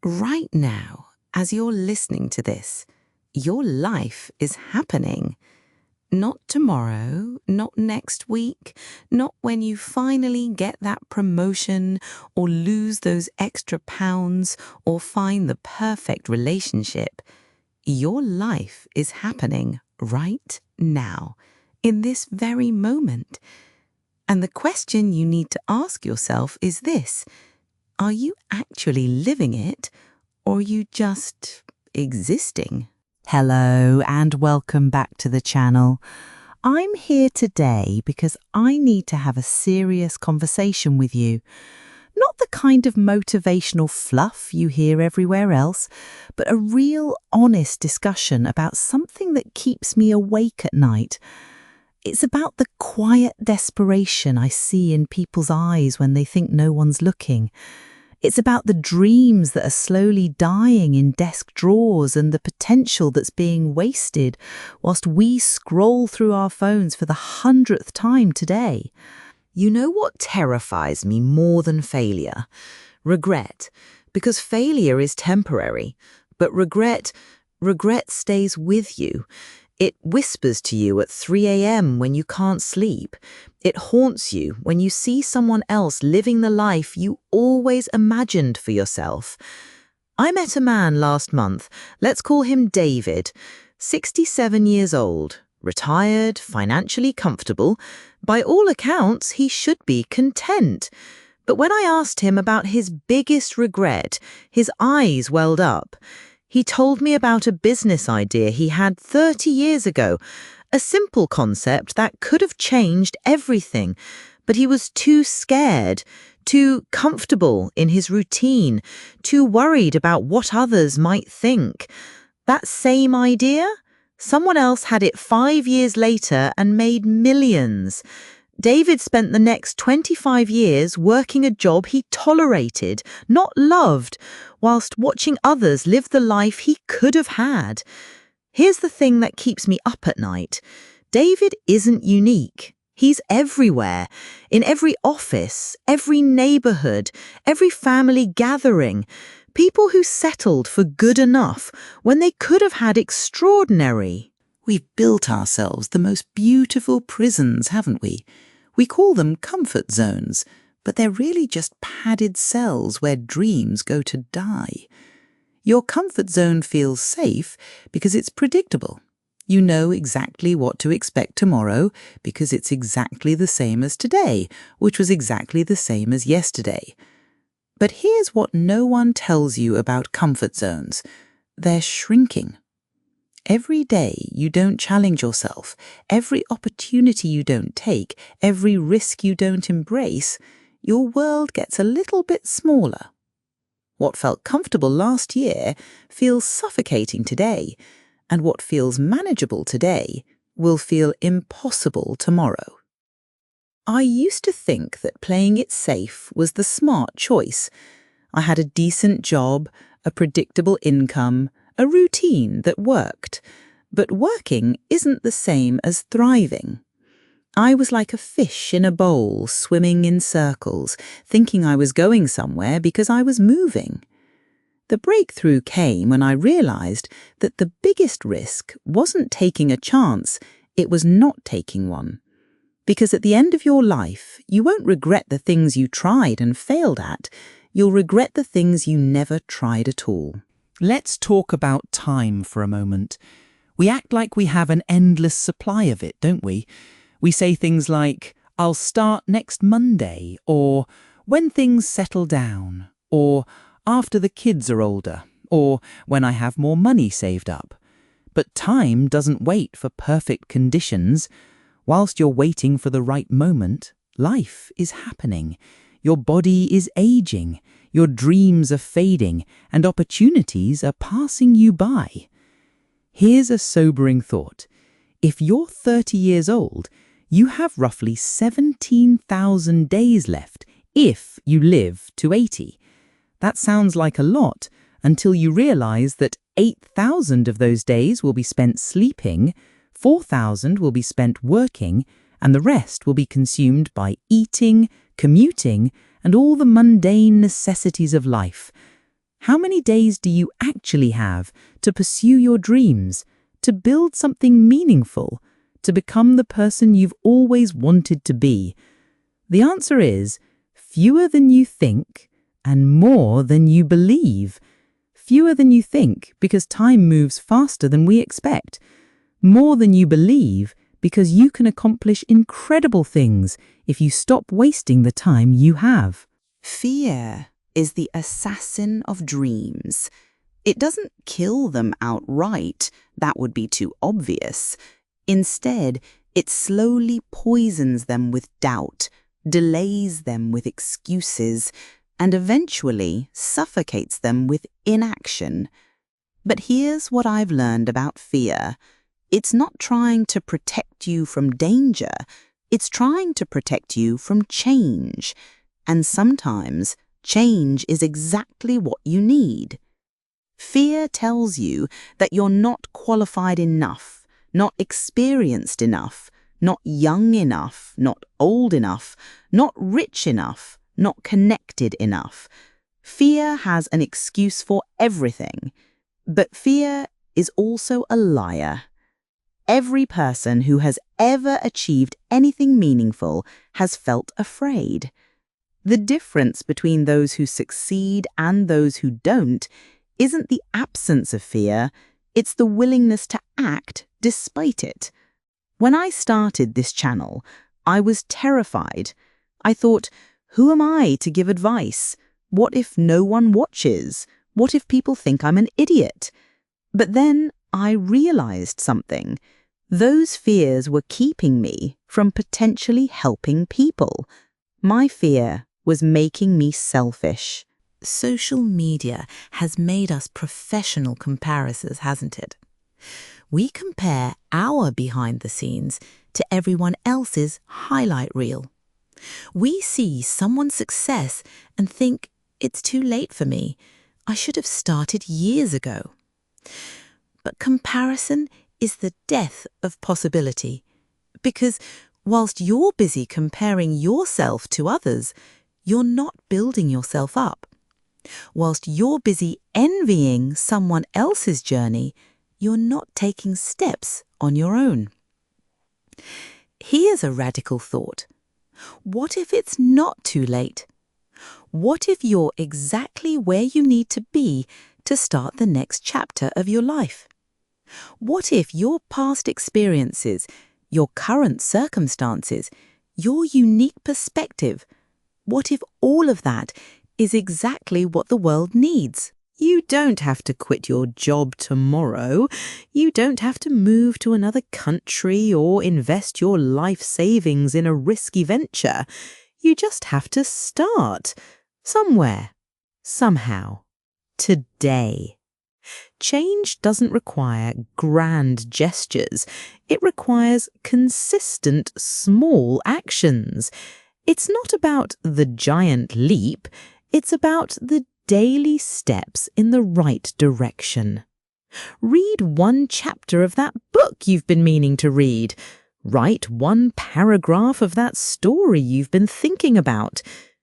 Right now, as you're listening to this, your life is happening. Not tomorrow, not next week, not when you finally get that promotion or lose those extra pounds or find the perfect relationship. Your life is happening right now, in this very moment. And the question you need to ask yourself is this: are you actually living it, or are you just existing? Hello and welcome back to the channel. I'm here today because I need to have a serious conversation with you. Not the kind of motivational fluff you hear everywhere else, but a real honest discussion about something that keeps me awake at night. It's about the quiet desperation I see in people's eyes when they think no one's looking. It's about the dreams that are slowly dying in desk drawers and the potential that's being wasted whilst we scroll through our phones for the 100th time today. You know what terrifies me more than failure? Regret. Because failure is temporary, but regret stays with you. It whispers to you at 3 a.m. when you can't sleep. It haunts you when you see someone else living the life you always imagined for yourself. I met a man last month, let's call him David, 67 years old, retired, financially comfortable. By all accounts, he should be content. But when I asked him about his biggest regret, his eyes welled up. He told me about a business idea he had 30 years ago, a simple concept that could have changed everything, but he was too scared, too comfortable in his routine, too worried about what others might think. That same idea? Someone else had it 5 years later and made millions. David spent the next 25 years working a job he tolerated, not loved, whilst watching others live the life he could have had. Here's the thing that keeps me up at night. David isn't unique. He's everywhere, in every office, every neighborhood, every family gathering. People who settled for good enough when they could have had extraordinary. We've built ourselves the most beautiful prisons, haven't we? We call them comfort zones, but they're really just padded cells where dreams go to die. Your comfort zone feels safe because it's predictable. You know exactly what to expect tomorrow because it's exactly the same as today, which was exactly the same as yesterday. But here's what no one tells you about comfort zones. They're shrinking. Every day you don't challenge yourself, every opportunity you don't take, every risk you don't embrace, your world gets a little bit smaller. What felt comfortable last year feels suffocating today, and what feels manageable today will feel impossible tomorrow. I used to think that playing it safe was the smart choice. I had a decent job, a predictable income, a routine that worked. But working isn't the same as thriving. I was like a fish in a bowl, swimming in circles, thinking I was going somewhere because I was moving. The breakthrough came when I realized that the biggest risk wasn't taking a chance, it was not taking one. Because at the end of your life, you won't regret the things you tried and failed at, you'll regret the things you never tried at all. Let's talk about time for a moment. We act like we have an endless supply of it, don't we? We say things like, I'll start next Monday, or when things settle down, or after the kids are older, or when I have more money saved up. But time doesn't wait for perfect conditions. Whilst you're waiting for the right moment, life is happening. Your body is aging. Your dreams are fading, and opportunities are passing you by. Here's a sobering thought. If you're 30 years old, you have roughly 17,000 days left if you live to 80. That sounds like a lot until you realize that 8,000 of those days will be spent sleeping, 4,000 will be spent working, and the rest will be consumed by eating, commuting, and all the mundane necessities of life. How many days do you actually have to pursue your dreams, to build something meaningful, to become the person you've always wanted to be? The answer is fewer than you think and more than you believe. Fewer than you think because time moves faster than we expect. More than you believe because you can accomplish incredible things if you stop wasting the time you have. Fear is the assassin of dreams. It doesn't kill them outright. That would be too obvious. Instead, it slowly poisons them with doubt, delays them with excuses, and eventually suffocates them with inaction. But here's what I've learned about fear. It's not trying to protect you from danger. It's trying to protect you from change. And sometimes change is exactly what you need. Fear tells you that you're not qualified enough, not experienced enough, not young enough, not old enough, not rich enough, not connected enough. Fear has an excuse for everything, but fear is also a liar. Every person who has ever achieved anything meaningful has felt afraid. The difference between those who succeed and those who don't isn't the absence of fear, it's the willingness to act despite it. When I started this channel, I was terrified. I thought, who am I to give advice? What if no one watches? What if people think I'm an idiot? But then I realized something. Those fears were keeping me from potentially helping people. My fear was making me selfish. Social media has made us professional comparisons, hasn't it? We compare our behind the scenes to everyone else's highlight reel. We see someone's success and think, it's too late for me. I should have started years ago. But comparison is the death of possibility. Because whilst you're busy comparing yourself to others, you're not building yourself up. Whilst you're busy envying someone else's journey, you're not taking steps on your own. Here's a radical thought. What if it's not too late? What if you're exactly where you need to be to start the next chapter of your life? What if your past experiences, your current circumstances, your unique perspective, what if all of that is exactly what the world needs? You don't have to quit your job tomorrow. You don't have to move to another country or invest your life savings in a risky venture. You just have to start somewhere, somehow, today. Change doesn't require grand gestures. It requires consistent, small actions. It's not about the giant leap. It's about the daily steps in the right direction. Read one chapter of that book you've been meaning to read. Write one paragraph of that story you've been thinking about.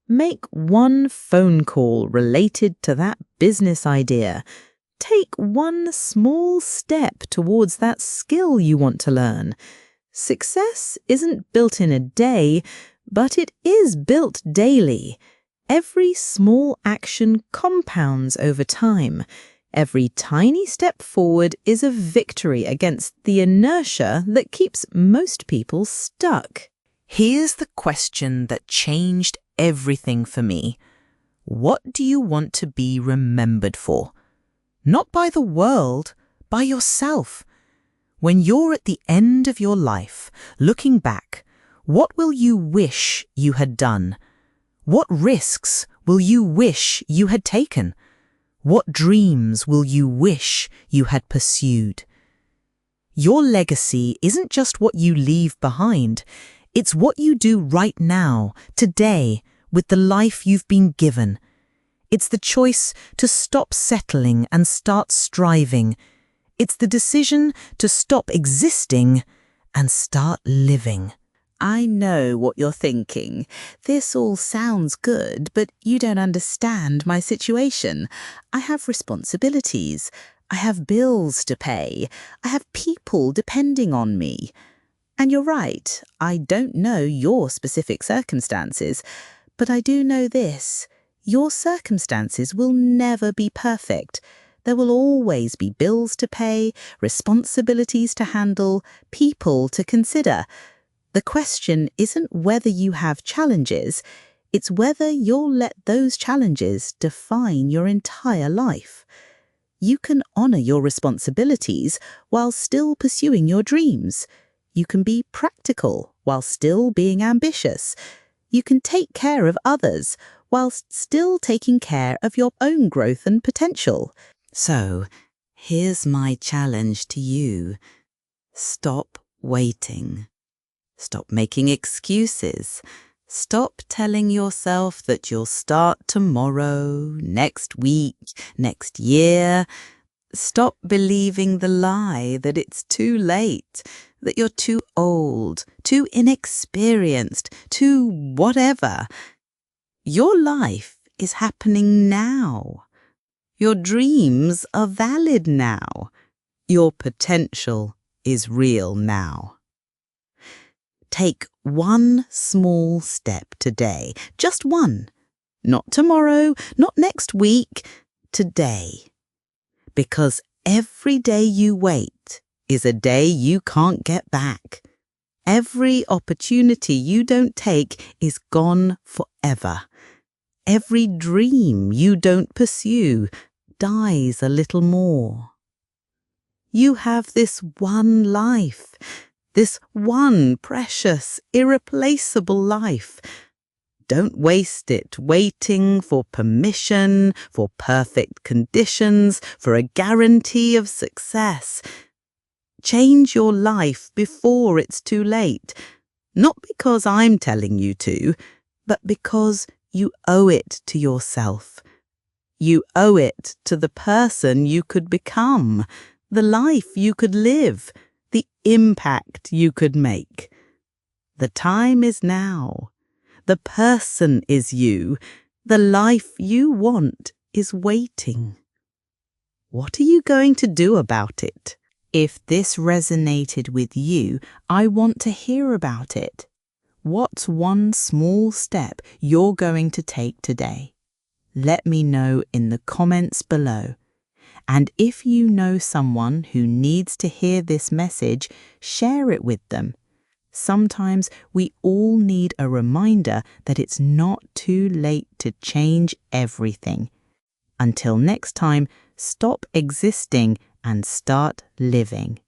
Make one phone call related to that business idea. Take one small step towards that skill you want to learn. Success isn't built in a day, but it is built daily. Every small action compounds over time. Every tiny step forward is a victory against the inertia that keeps most people stuck. Here's the question that changed everything for me. What do you want to be remembered for? Not by the world, by yourself. When you're at the end of your life, looking back, what will you wish you had done? What risks will you wish you had taken? What dreams will you wish you had pursued? Your legacy isn't just what you leave behind. It's what you do right now, today, with the life you've been given. It's the choice to stop settling and start striving. It's the decision to stop existing and start living. I know what you're thinking. This all sounds good, but you don't understand my situation. I have responsibilities. I have bills to pay. I have people depending on me. And you're right, I don't know your specific circumstances, but I do know this. Your circumstances will never be perfect. There will always be bills to pay, responsibilities to handle, people to consider. The question isn't whether you have challenges, it's whether you'll let those challenges define your entire life. You can honour your responsibilities while still pursuing your dreams. You can be practical while still being ambitious. You can take care of others whilst still taking care of your own growth and potential. So, here's my challenge to you. Stop waiting. Stop making excuses. Stop telling yourself that you'll start tomorrow, next week, next year. Stop believing the lie that it's too late, that you're too old, too inexperienced, too whatever. Your life is happening now. Your dreams are valid now. Your potential is real now. Take one small step today, just one. Not tomorrow, not next week, today. Because every day you wait is a day you can't get back. Every opportunity you don't take is gone forever. Every dream you don't pursue dies a little more. You have this one life, this one precious, irreplaceable life. Don't waste it waiting for permission, for perfect conditions, for a guarantee of success. Change your life before it's too late, not because I'm telling you to, but because you owe it to yourself. You owe it to the person you could become, the life you could live, the impact you could make. The time is now. The person is you. The life you want is waiting. What are you going to do about it? If this resonated with you, I want to hear about it. What's one small step you're going to take today? Let me know in the comments below. And if you know someone who needs to hear this message, share it with them. Sometimes we all need a reminder that it's not too late to change everything. Until next time, stop existing and start living.